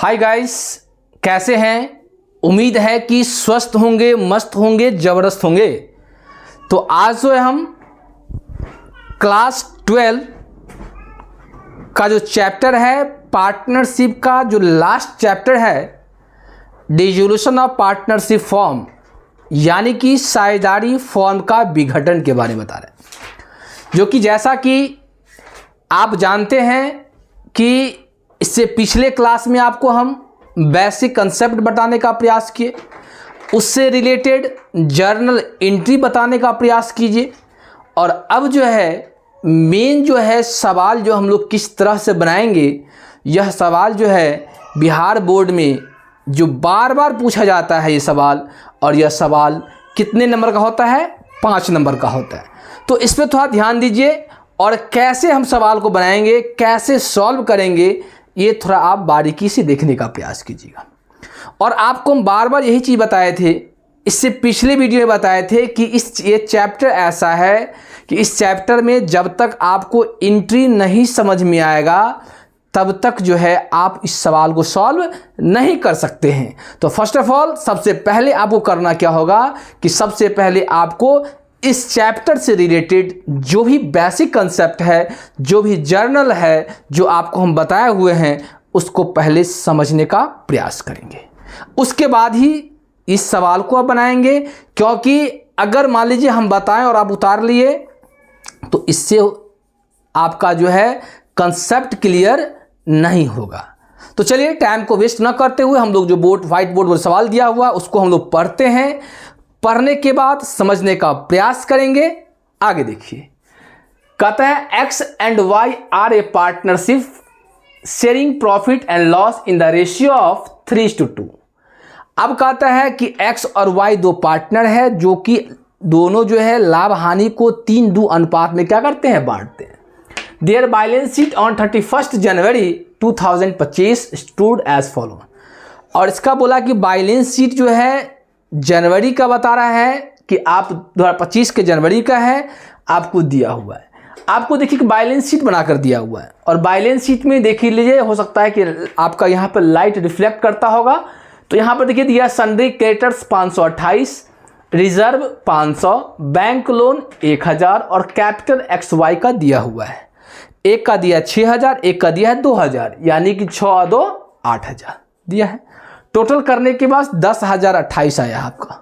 Hi guys, कैसे हैं? उम्मीद है कि स्वस्थ होंगे, मस्त होंगे, ज़बरदस्त होंगे। तो आज जो है हम क्लास 12 का जो चैप्टर है पार्टनरशिप का जो लास्ट चैप्टर है, डिसोल्यूशन ऑफ पार्टनरशिप फॉर्म यानी कि साझेदारी फॉर्म का विघटन के बारे में बता रहे हैं। जो कि जैसा कि आप जानते हैं कि इससे पिछले क्लास में आपको हम बेसिक कंसेप्ट बताने का प्रयास किए, उससे रिलेटेड जर्नल एंट्री बताने का प्रयास कीजिए। और अब जो है मेन जो है सवाल जो हम लोग किस तरह से बनाएंगे, यह सवाल जो है बिहार बोर्ड में जो बार बार पूछा जाता है ये सवाल, और यह सवाल कितने नंबर का होता है? 5 नंबर का होता है। तो इस पर थोड़ा ध्यान दीजिए और कैसे हम सवाल को बनाएंगे, कैसे सॉल्व करेंगे, ये थोड़ा आप बारीकी से देखने का प्रयास कीजिएगा। और आपको हम बार बार यही चीज़ बताए थे, इससे पिछले वीडियो में बताए थे कि ये चैप्टर ऐसा है कि इस चैप्टर में जब तक आपको एंट्री नहीं समझ में आएगा तब तक जो है आप इस सवाल को सॉल्व नहीं कर सकते हैं। तो फर्स्ट ऑफ ऑल सबसे पहले आपको करना क्या होगा कि सबसे पहले आपको इस चैप्टर से रिलेटेड जो भी बेसिक कंसेप्ट है, जो भी जर्नल है जो आपको हम बताए हुए हैं, उसको पहले समझने का प्रयास करेंगे। उसके बाद ही इस सवाल को आप बनाएंगे, क्योंकि अगर मान लीजिए हम बताएं और आप उतार लिए तो इससे आपका जो है कंसेप्ट क्लियर नहीं होगा। तो चलिए टाइम को वेस्ट ना करते हुए हम लोग जो व्हाइट बोर्ड पर सवाल दिया हुआ उसको हम लोग पढ़ते हैं। पढ़ने के बाद समझने का प्रयास करेंगे। आगे देखिए, कहता है X and Y are a partnership sharing profit and loss in the ratio of 3:2। अब कहता है कि X और Y दो पार्टनर है जो कि दोनों जो है लाभ हानि को 3:2 अनुपात में क्या करते हैं? बांटते हैं। Their balance sheet on 31 January 2025 stood as follow. और इसका बोला कि बैलेंस शीट जो है जनवरी का बता रहा है कि आप 2025 के जनवरी का है, आपको दिया हुआ है। आपको देखिए कि बैलेंस शीट बनाकर दिया हुआ है, और बैलेंस शीट में देखिए लीजिए, हो सकता है कि आपका यहाँ पर लाइट रिफ्लेक्ट करता होगा। तो यहाँ पर देखिए दिया sundry creditors 528, reserve 500, bank loan 1000 और कैपिटल XY का दिया हुआ है। एक का दिया 6000, एक का दिया है 2000, यानी कि 6 और 2 8000 दिया है। टोटल करने के बाद 10,028 आया आपका।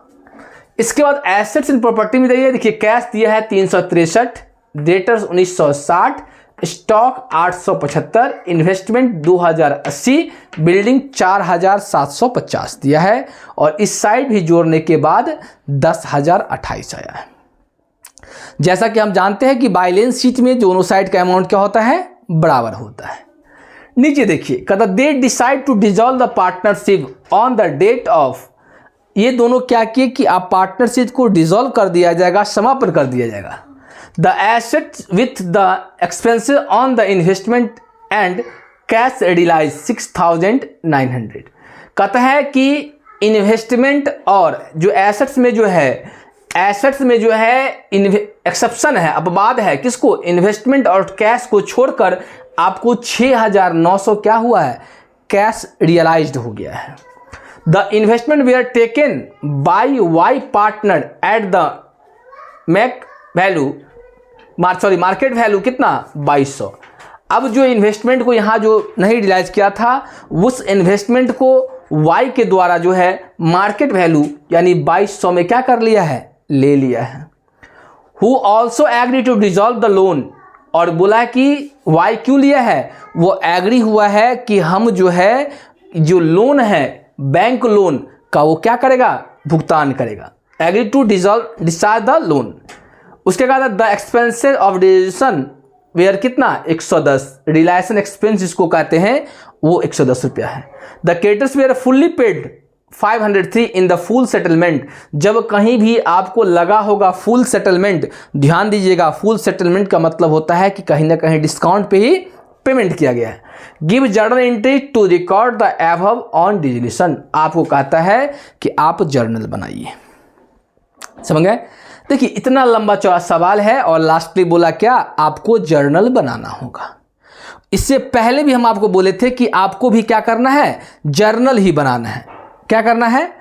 इसके बाद एसेट्स एंड प्रॉपर्टी में देखिए कैश दिया है 363, डेटर्स 1960, स्टॉक 875, इन्वेस्टमेंट 2080, बिल्डिंग 4750 दिया है। और इस साइड भी जोड़ने के बाद 10,028 आया है। जैसा कि हम जानते हैं कि बैलेंस शीट में दोनों साइड का अमाउंट क्या होता है? बराबर होता है। नीचे देखिए, कहता they decide to dissolve the partnership on the date of. ये दोनों क्या किए कि आप पार्टनरशिप को डिसॉल्व कर दिया जाएगा, समापन कर दिया जाएगा। The assets with the expenses on the investment and cash realise 6,900। कहता है कि इन्वेस्टमेंट और जो एसेट्स में जो है, एसेट्स में जो है एक्सेप्शन है, अपवाद है। किसको? इन्वेस्टमेंट और कैश को छोड़कर आपको 6,900 क्या हुआ है? कैश रियलाइज्ड हो गया है। द इन्वेस्टमेंट वे are taken by Y partner at the market value कितना? 2200। अब जो इन्वेस्टमेंट को यहाँ जो नहीं रियलाइज किया था, उस इन्वेस्टमेंट को वाई के द्वारा जो है मार्केट वैल्यू यानी 2200 में क्या कर लिया है? ले लिया है। Who also agree to dissolve the loan. और बोला कि वाई क्यों लिया है? वो एग्री हुआ है कि हम जो है जो लोन है बैंक लोन का वो क्या करेगा? भुगतान करेगा। Agree to discharge the loan. उसके बाद the expenses of deletion were कितना? 110। रिलायसन एक्सपेंस जिसको कहते हैं वो 110 रुपया है। The creditors were fully paid 503 in the full settlement. जब कहीं भी आपको लगा होगा फुल सेटलमेंट, ध्यान दीजिएगा, फुल सेटलमेंट का मतलब होता है कि कहीं ना कहीं डिस्काउंट पे ही पेमेंट किया गया है। Give journal entry to record the above on dissolution. आपको कहता है कि आप जर्नल बनाइए। समझ गए? देखिए इतना लंबा चौड़ा सवाल है और लास्टली बोला क्या? आपको जर्नल बनाना होगा। इससे पहले भी हम आपको बोले थे कि आपको भी क्या करना है, जर्नल ही बनाना है। क्या करना है,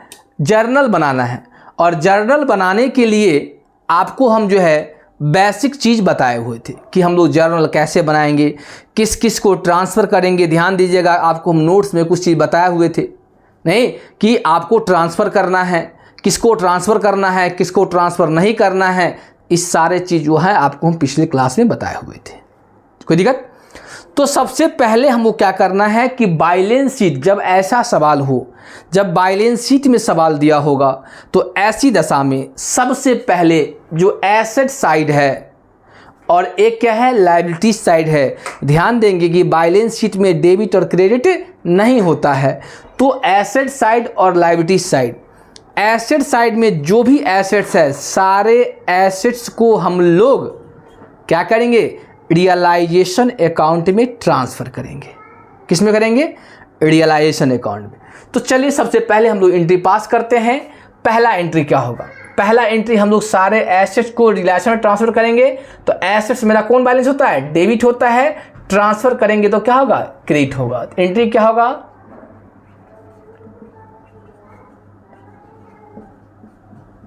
जर्नल बनाना है। और जर्नल बनाने के लिए आपको हम जो है बेसिक चीज़ बताए हुए थे कि हम लोग जर्नल कैसे बनाएंगे, किस किस को ट्रांसफ़र करेंगे। ध्यान दीजिएगा, आपको हम नोट्स में कुछ चीज़ बताए हुए थे नहीं कि आपको ट्रांसफ़र करना है, किसको ट्रांसफ़र करना है, किसको ट्रांसफ़र नहीं करना है। इस सारे चीज़ जो है आपको हम पिछले क्लास में बताए हुए थे। कोई दिक्कत? तो सबसे पहले हमको क्या करना है कि बैलेंस शीट, जब ऐसा सवाल हो, जब बैलेंस शीट में सवाल दिया होगा तो ऐसी दशा में सबसे पहले जो एसेट साइड है और एक क्या है, लायबिलिटी साइड है। ध्यान देंगे कि बैलेंस शीट में डेबिट और क्रेडिट नहीं होता है, तो एसेट साइड और लायबिलिटी साइड, एसेट साइड में जो भी एसेट्स है सारे एसेट्स को हम लोग क्या करेंगे, रियलाइजेशन अकाउंट में ट्रांसफ़र करेंगे। किस में करेंगे, रियलाइजेशन अकाउंट में। तो चलिए सबसे पहले हम लोग एंट्री पास करते हैं। पहला एंट्री क्या होगा, पहला एंट्री हम लोग सारे एसेट्स को रियलाइजेशन में ट्रांसफ़र करेंगे। तो एसेट्स मेरा कौन बैलेंस होता है, डेबिट होता है। ट्रांसफ़र करेंगे तो क्या होगा, क्रेडिट होगा। तो एंट्री क्या होगा,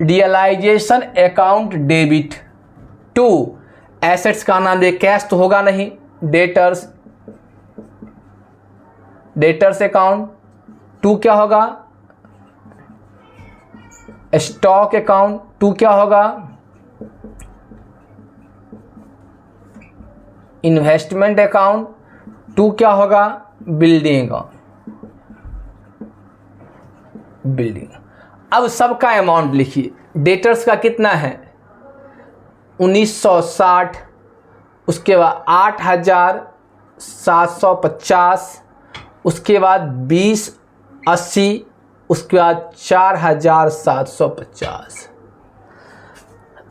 realisation account debit to, assets का नाम दे, कैश तो होगा नहीं, डेटर्स, डेटर्स अकाउंट। टू क्या होगा, स्टॉक अकाउंट। टू क्या होगा, इन्वेस्टमेंट अकाउंट। टू क्या होगा, बिल्डिंग अकाउंट, बिल्डिंग। अब सबका अमाउंट लिखिए। डेटर्स का कितना है, 1960, उसके बाद 8750, उसके बाद 2080, उसके बाद 4750।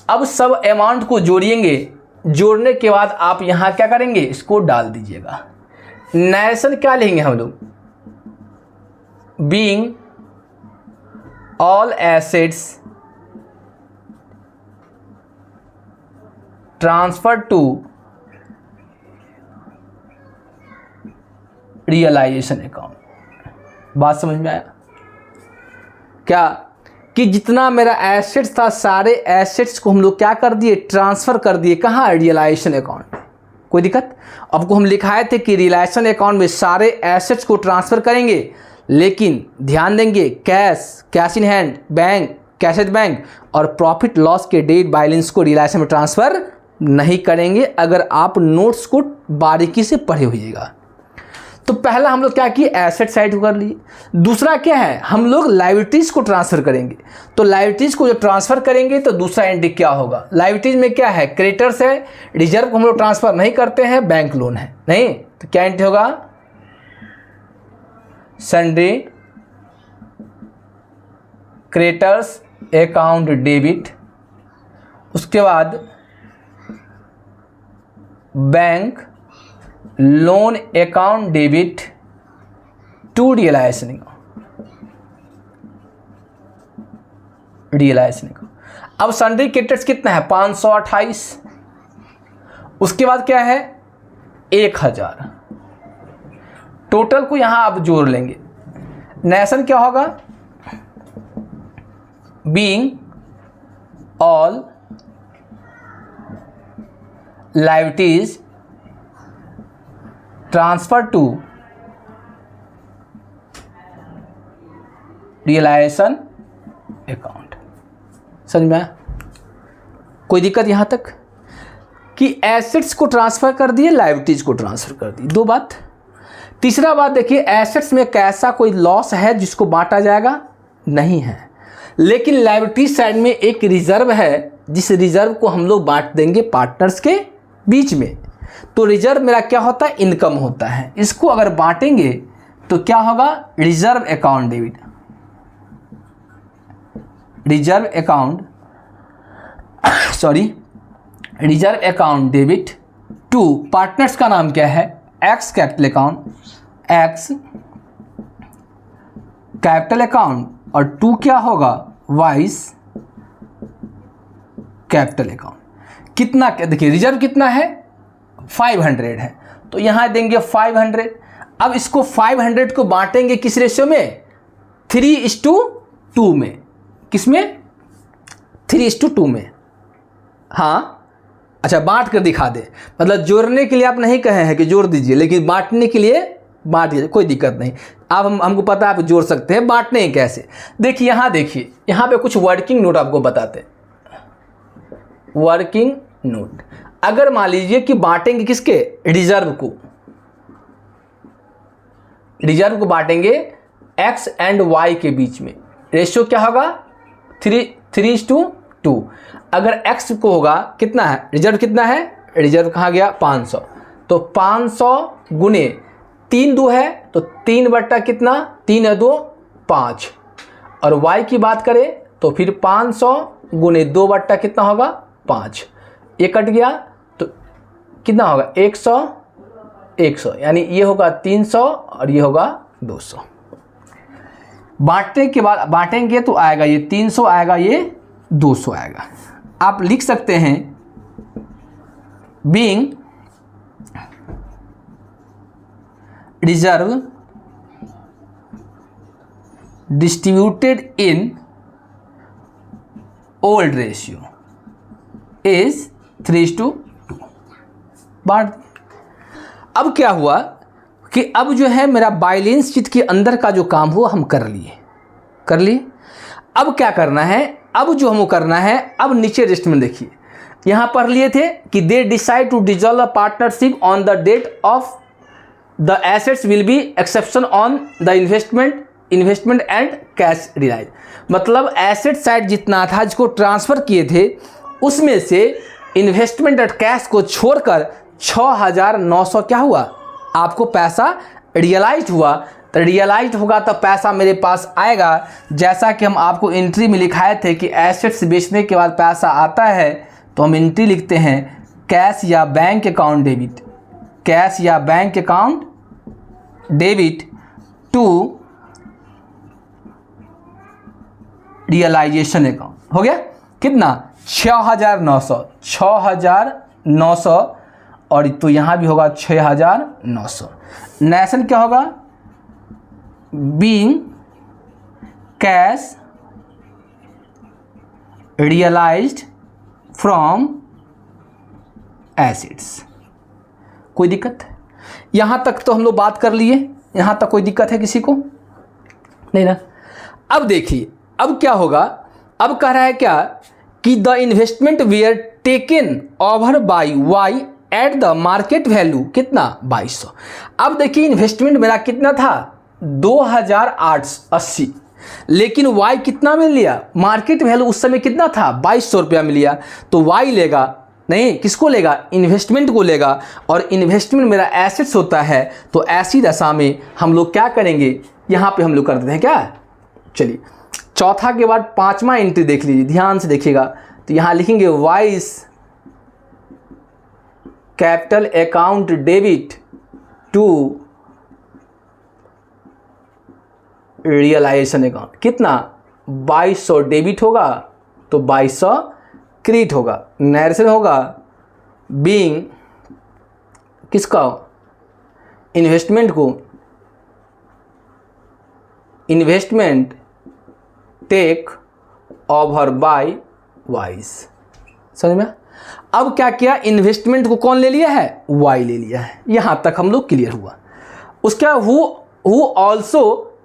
अब सब अमाउंट को जोड़िएंगे। जोड़ने के बाद आप यहाँ क्या करेंगे, इसको डाल दीजिएगा। नरेशन क्या लेंगे हम लोग, being all assets transfer to realisation account. बात समझ में आया क्या, कि जितना मेरा एसेट्स था सारे एसेट्स को हम लोग क्या कर दिए, ट्रांसफ़र कर दिए। कहाँ, रियलाइजेशन अकाउंट। कोई दिक्कत? आपको हम लिखाए थे कि रियलाइजेशन अकाउंट में सारे एसेट्स को ट्रांसफ़र करेंगे, लेकिन ध्यान देंगे cash, cash in hand, bank, cash at bank और प्रॉफिट लॉस के डेट बैलेंस को रियलाइजेशन में ट्रांसफ़र नहीं करेंगे, अगर आप नोट्स को बारीकी से पढ़े होइएगा। तो पहला हम लोग क्या किए, एसेट साइड कर लिए। दूसरा क्या है, हम लोग लायबिलिटीज़ को ट्रांसफ़र करेंगे। तो लायबिलिटीज़ को जो ट्रांसफ़र करेंगे तो दूसरा एंट्री क्या होगा, लायबिलिटीज़ में क्या है, क्रेडिटर्स है, रिजर्व को हम लोग ट्रांसफ़र नहीं करते हैं, बैंक लोन है नहीं, तो क्या एंट्री होगा, सन्ड्री क्रेडिटर्स अकाउंट डेबिट। उसके बाद bank loan account debit to realisation, realisation. अब सन्ड्री क्रेडिटर्स कितना है, 528। उसके बाद क्या है, 1000। टोटल को यहां आप जोड़ लेंगे। नेशन क्या होगा, being all liabilities transfer to realisation account. समझ में आया? कोई दिक्कत यहां तक कि एसेट्स को ट्रांसफर कर दिए, लायबिलिटीज को ट्रांसफर कर दी, दो बात। तीसरा बात देखिए, एसेट्स में कैसा कोई लॉस है जिसको बांटा जाएगा, नहीं है, लेकिन लायबिलिटीज साइड में एक रिजर्व है, जिस रिजर्व को हम लोग बांट देंगे पार्टनर्स के बीच में। तो रिजर्व मेरा क्या होता है, इनकम होता है। इसको अगर बांटेंगे तो क्या होगा, reserve account debit, reserve account reserve account debit to partners का नाम क्या है, X capital account, X capital account, और टू क्या होगा, वाइस कैपिटल अकाउंट। कितना, देखिए रिजर्व कितना है, 500 है, तो यहाँ देंगे 500। अब इसको 500 को बांटेंगे किस रेशियो में, 3:2 में। किस में, 3:2 में। हाँ अच्छा, बांट कर दिखा दे, मतलब जोड़ने के लिए आप नहीं कहे हैं कि जोड़ दीजिए, लेकिन बांटने के लिए बांट दीजिए, कोई दिक्कत नहीं। अब हमको पता है आप जोड़ सकते हैं, बांटने हैं कैसे। देखिए यहाँ पे कुछ वर्किंग नोट आपको बताते हैं। वर्किंग नोट, अगर मान लीजिए कि बांटेंगे किसके, रिजर्व को बांटेंगे x एंड y के बीच में, रेशियो क्या होगा, 3:2। अगर x को होगा कितना है, रिजर्व कितना है, रिजर्व कहाँ गया 500, तो 500 गुने 3 है तो 3 बट्टा कितना, 3 है 2 5। और y की बात करें तो फिर 500 गुने 2 बट्टा कितना होगा 5, ये कट गया तो कितना होगा 100, यानी ये होगा 300 और ये होगा 200। बांटने के बाद बांटेंगे तो आएगा ये 300 आएगा, ये 200 आएगा। आप लिख सकते हैं being reserve distributed in old ratio is 3:2। बांट। अब क्या हुआ कि अब जो है मेरा बैलेंस शीट के अंदर का जो काम हुआ हम कर लिए। अब क्या करना है, अब जो हमको करना है, अब नीचे लिस्ट में देखिए, यहाँ पढ़ लिए थे कि they decide to dissolve a partnership on the date of the assets will be exception on the investment and cash realise. मतलब एसेट साइड जितना था जिसको ट्रांसफ़र किए थे उसमें से इन्वेस्टमेंट और कैश को छोड़कर 6,900 क्या हुआ, आपको पैसा रियलाइज हुआ। तो रियलाइज होगा तो पैसा मेरे पास आएगा, जैसा कि हम आपको एंट्री में लिखाए थे कि एसेट्स बेचने के बाद पैसा आता है, तो हम एंट्री लिखते हैं कैश या बैंक अकाउंट डेबिट, कैश या bank account debit to realisation account. हो गया कितना, 6,900 और तो यहाँ भी होगा 6,900। नेशन क्या होगा, being cash realised from assets. कोई दिक्कत, यहाँ तक तो हम लोग बात कर लिए, यहाँ तक कोई दिक्कत है किसी को नहीं ना। अब देखिए अब क्या होगा, अब कह रहा है क्या कि the investment were taken over by Y at the market value कितना 2200। अब देखिए इन्वेस्टमेंट मेरा कितना था 2,880, लेकिन वाई कितना मिल लिया, मार्केट वैल्यू उस समय कितना था 2200 रुपया मिल लिया। तो वाई लेगा नहीं, किसको लेगा, इन्वेस्टमेंट को लेगा, और इन्वेस्टमेंट मेरा एसेट्स होता है। तो ऐसी दशा में हम लोग क्या करेंगे, यहाँ पे हम लोग कर देते हैं क्या, चलिए चौथा के बाद पांचवा एंट्री देख लीजिए, ध्यान से देखिएगा। तो यहाँ लिखेंगे Y's capital account debit to realisation account, कितना 2200 डेबिट होगा तो 2200 क्रेडिट होगा। नरेशन होगा बीइंग किसका, इन्वेस्टमेंट को, investment take over by Y's. समझ में। अब क्या किया, इन्वेस्टमेंट को कौन ले लिया है, वाई ले लिया है। यहां तक हम लोग क्लियर हुआ। उसके who also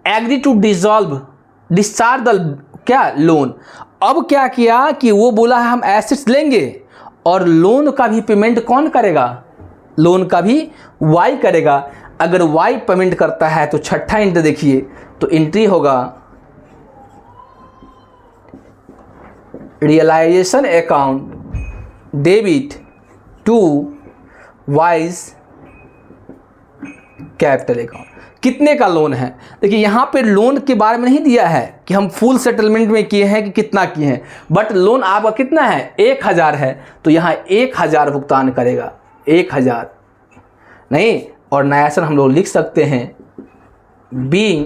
agree to discharge the क्या लोन। अब क्या किया कि वो बोला है हम एसेट्स लेंगे और लोन का भी पेमेंट कौन करेगा, लोन का भी वाई करेगा। अगर वाई पेमेंट करता है तो छठा एंट्री देखिए, तो एंट्री होगा realisation account debit to Y's capital account. कितने का लोन है, देखिए यहाँ पे लोन के बारे में नहीं दिया है कि हम फुल सेटलमेंट में किए हैं कि कितना किए हैं, बट लोन आपका कितना है 1,000 है, तो यहाँ 1,000 भुगतान करेगा, 1,000 नहीं। और नयासन हम लोग लिख सकते हैं being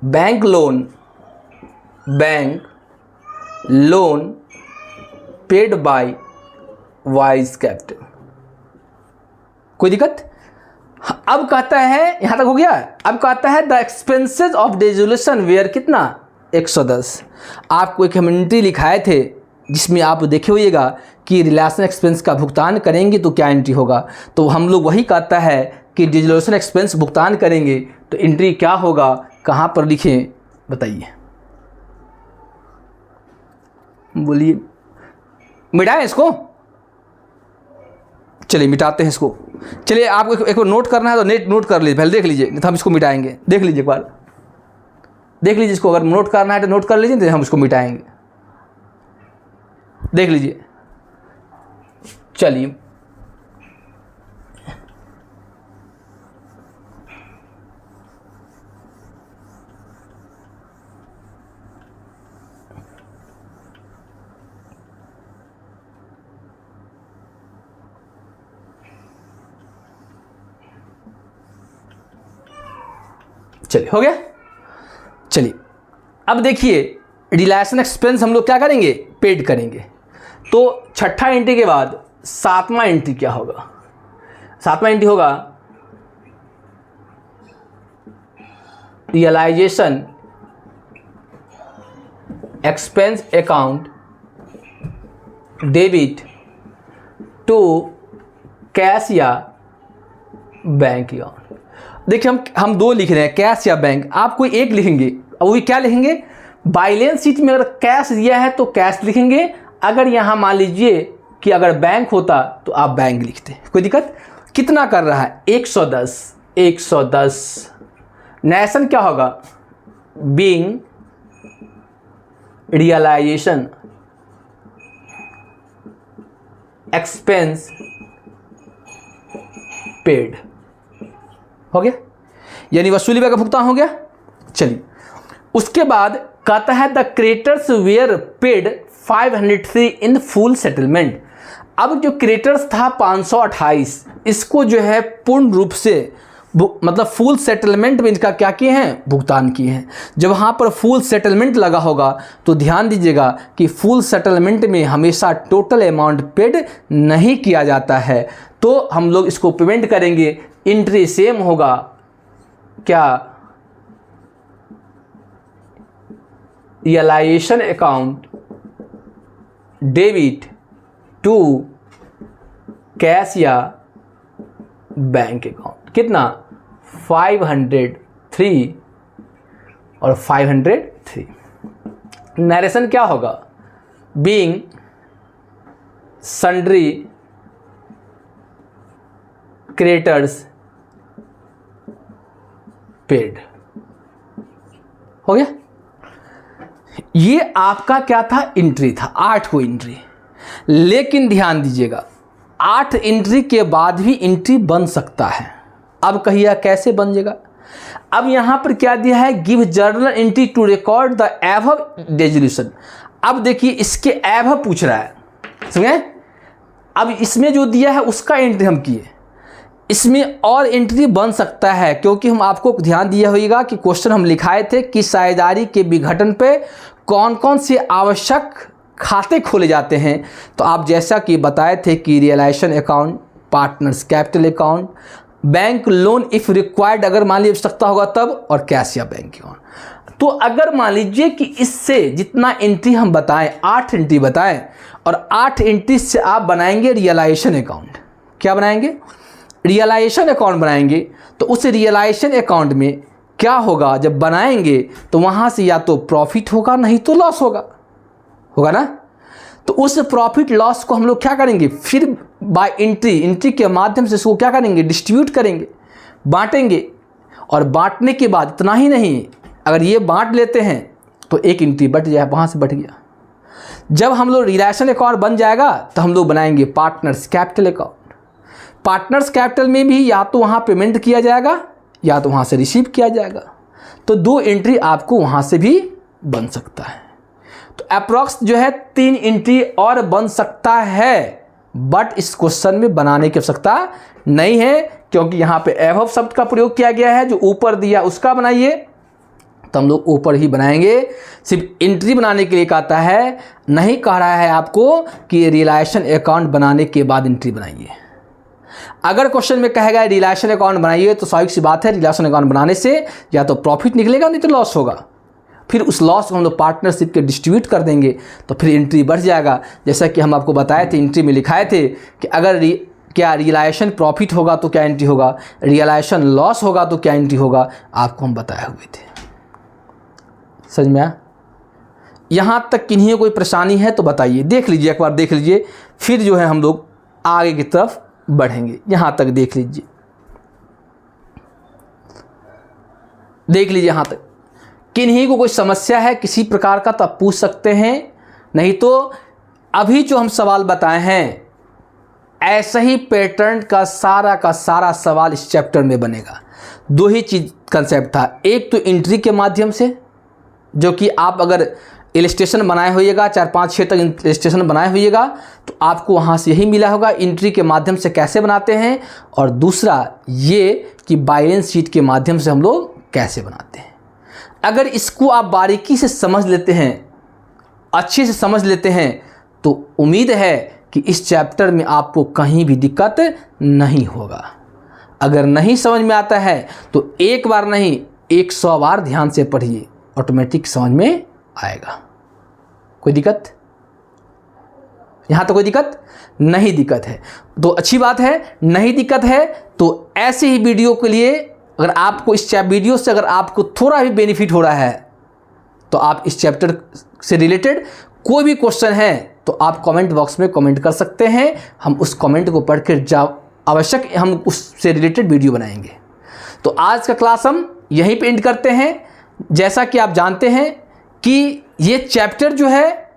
bank loan paid by wise capital. कोई दिक्कत? अब कहता है, यहाँ तक हो गया। अब कहता है the expenses of dissolution were कितना 110। आपको एक हम एंट्री लिखाए थे जिसमें आप देखे होइएगा कि रिलेशन एक्सपेंस का भुगतान करेंगे तो क्या एंट्री होगा। तो हम लोग वही कहता है कि डिसोल्यूशन एक्सपेंस भुगतान करेंगे तो एंट्री क्या होगा, कहाँ पर लिखें बताइए, बोलिए। मिटाएं इसको, चलिए मिटाते हैं इसको। चलिए आपको एक बार नोट करना है तो नोट कर लीजिए, पहले देख लीजिए, नहीं तो हम इसको मिटाएंगे। देख लीजिए एक बार, देख लीजिए इसको, अगर नोट करना है तो नोट कर लीजिए, तो हम इसको मिटाएंगे। देख लीजिए, चलिए चलिए हो गया। चलिए अब देखिए रिलेशन एक्सपेंस हम लोग क्या करेंगे, पेड करेंगे। तो छठा एंट्री के बाद सातवां एंट्री क्या होगा, सातवां एंट्री होगा realisation expense account debit to cash या बैंक अकाउंट। देखिए हम दो लिख रहे हैं, कैश या बैंक, आप कोई एक लिखेंगे। अब वो क्या लिखेंगे, बैलेंस शीट में अगर कैश दिया है तो कैश लिखेंगे, अगर यहाँ मान लीजिए कि अगर बैंक होता तो आप बैंक लिखते, कोई दिक्कत। कितना कर रहा है 110, 110। नेशन क्या होगा, बीइंग रियलाइजेशन एक्सपेंस पेड हो गया, यानी वसूली का भुगतान हो गया। चलिए उसके बाद कहता है the creditors were paid 503 in full settlement. अब जो क्रेडिटर्स था 528, इसको जो है पूर्ण रूप से मतलब फुल सेटलमेंट में इनका क्या किए हैं, भुगतान किए हैं। जब वहाँ पर फुल सेटलमेंट लगा होगा तो ध्यान दीजिएगा कि फुल सेटलमेंट में हमेशा टोटल अमाउंट पेड नहीं किया जाता है, तो हम लोग इसको पेमेंट करेंगे। एंट्री सेम होगा क्या, realisation account debit to cash या बैंक अकाउंट। कितना 503 और 503। नरेशन क्या होगा, बीइंग सन्ड्री क्रेडिटर्स पेड हो गया। ये आपका क्या था, एंट्री था, 8 को एंट्री। लेकिन ध्यान दीजिएगा 8 एंट्री के बाद भी एंट्री बन सकता है। अब कहिए कैसे बन जाएगा। अब यहां पर क्या दिया है, give journal entry to record the above dissolution. अब देखिए इसके एबव पूछ रहा है, समझे। अब इसमें जो दिया है उसका एंट्री हम किए, इसमें और एंट्री बन सकता है, क्योंकि हम आपको ध्यान दिया होगा कि क्वेश्चन हम लिखाए थे कि साझेदारी के विघटन पे कौन कौन से आवश्यक खाते खोले जाते हैं। तो आप जैसा कि बताए थे कि realisation account, partners capital account, bank loan if required अगर मान लीजिए आवश्यकता होगा तब, और कैश या बैंक अकाउंट। तो अगर मान लीजिए कि इससे जितना एंट्री हम बताएं, 8 एंट्री बताएं, और 8 एंट्री से आप बनाएंगे रियलाइजेशन अकाउंट। क्या बनाएंगे, रियलाइजेशन अकाउंट बनाएंगे। तो उस रियलाइजेशन अकाउंट में क्या होगा, जब बनाएंगे तो वहाँ से या तो प्रॉफिट होगा नहीं तो लॉस होगा ना। तो उस प्रॉफिट लॉस को हम लोग क्या करेंगे, फिर बाय एंट्री के माध्यम से इसको क्या करेंगे, डिस्ट्रीब्यूट करेंगे, बांटेंगे। और बांटने के बाद इतना ही नहीं, अगर ये बांट लेते हैं तो एक एंट्री बट जाए, वहाँ से बट गया। जब हम लोग रियलाइजेशन अकाउंट बन जाएगा तो हम लोग बनाएंगे partners capital account. Partners capital में भी या तो वहाँ पेमेंट किया जाएगा या तो वहाँ से रिसीव किया जाएगा। तो 2 एंट्री आपको वहाँ से भी बन सकता है। तो अप्रॉक्स जो है 3 एंट्री और बन सकता है, बट इस क्वेश्चन में बनाने की आवश्यकता नहीं है, क्योंकि यहाँ पे एबव शब्द का प्रयोग किया गया है। जो ऊपर दिया उसका बनाइए, तो हम लोग ऊपर ही बनाएंगे। सिर्फ एंट्री बनाने के लिए कहता है, नहीं कह रहा है आपको कि रियलाइजेशन अकाउंट बनाने के बाद एंट्री बनाइए। अगर क्वेश्चन में कहेगा रियलाइजेशन अकाउंट बनाइए तो स्वाभाविक सी बात है, रियलाइजेशन अकाउंट बनाने से या तो प्रॉफिट निकलेगा नहीं तो लॉस होगा। फिर उस लॉस को हम लोग पार्टनरशिप के डिस्ट्रीब्यूट कर देंगे तो फिर एंट्री बढ़ जाएगा। जैसा कि हम आपको बताए थे, एंट्री में लिखाए थे कि अगर क्या रियलाइजेशन प्रॉफिट होगा तो क्या एंट्री होगा, रियलाइजेशन लॉस होगा तो क्या एंट्री होगा, आपको हम बताए हुए थे। समझ में आया? यहाँ तक किन्हीं कोई परेशानी है तो बताइए, देख लीजिए, एक बार देख लीजिए, फिर जो है हम लोग आगे की तरफ बढ़ेंगे। यहाँ तक देख लीजिए, देख लीजिए यहाँ तक। किन्हीं को कोई समस्या है किसी प्रकार का तो आप पूछ सकते हैं, नहीं तो अभी जो हम सवाल बताए हैं ऐसा ही पैटर्न का सारा सवाल इस चैप्टर में बनेगा। दो ही चीज़ कंसेप्ट था, एक तो एंट्री के माध्यम से, जो कि आप अगर इलस्ट्रेशन बनाए होइएगा 4-5-6 तक इलस्ट्रेशन बनाए होइएगा तो आपको वहाँ से यही मिला होगा एंट्री के माध्यम से कैसे बनाते हैं, और दूसरा ये कि बैलेंस शीट के माध्यम से हम लोग कैसे बनाते हैं। अगर इसको आप बारीकी से समझ लेते हैं, अच्छे से समझ लेते हैं, तो उम्मीद है कि इस चैप्टर में आपको कहीं भी दिक्कत नहीं होगा। अगर नहीं समझ में आता है तो एक बार नहीं 100 बार ध्यान से पढ़िए, ऑटोमेटिक समझ में आएगा। कोई दिक्कत? यहाँ तो कोई दिक्कत नहीं, दिक्कत है तो अच्छी बात है। नहीं दिक्कत है तो ऐसे ही वीडियो के लिए अगर आपको इस वीडियो से अगर आपको थोड़ा भी बेनिफिट हो रहा है तो आप इस चैप्टर से रिलेटेड कोई भी क्वेश्चन है तो आप कमेंट बॉक्स में कमेंट कर सकते हैं। हम उस कमेंट को पढ़कर आवश्यक हम उससे रिलेटेड वीडियो बनाएंगे। तो आज का क्लास हम यहीं पे एंड करते हैं। जैसा कि आप जानते हैं कि ये चैप्टर जो है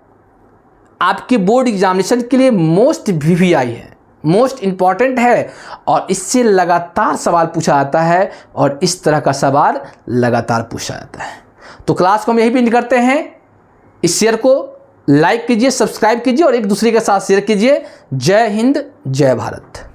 आपके बोर्ड एग्जामिनेशन के लिए मोस्ट VVI है, मोस्ट इम्पॉर्टेंट है, और इससे लगातार सवाल पूछा जाता है और इस तरह का सवाल लगातार पूछा जाता है। तो क्लास को हम यहीं पे एंड करते हैं। इस शेयर को लाइक कीजिए, सब्सक्राइब कीजिए और एक दूसरे के साथ शेयर कीजिए। जय हिंद, जय भारत।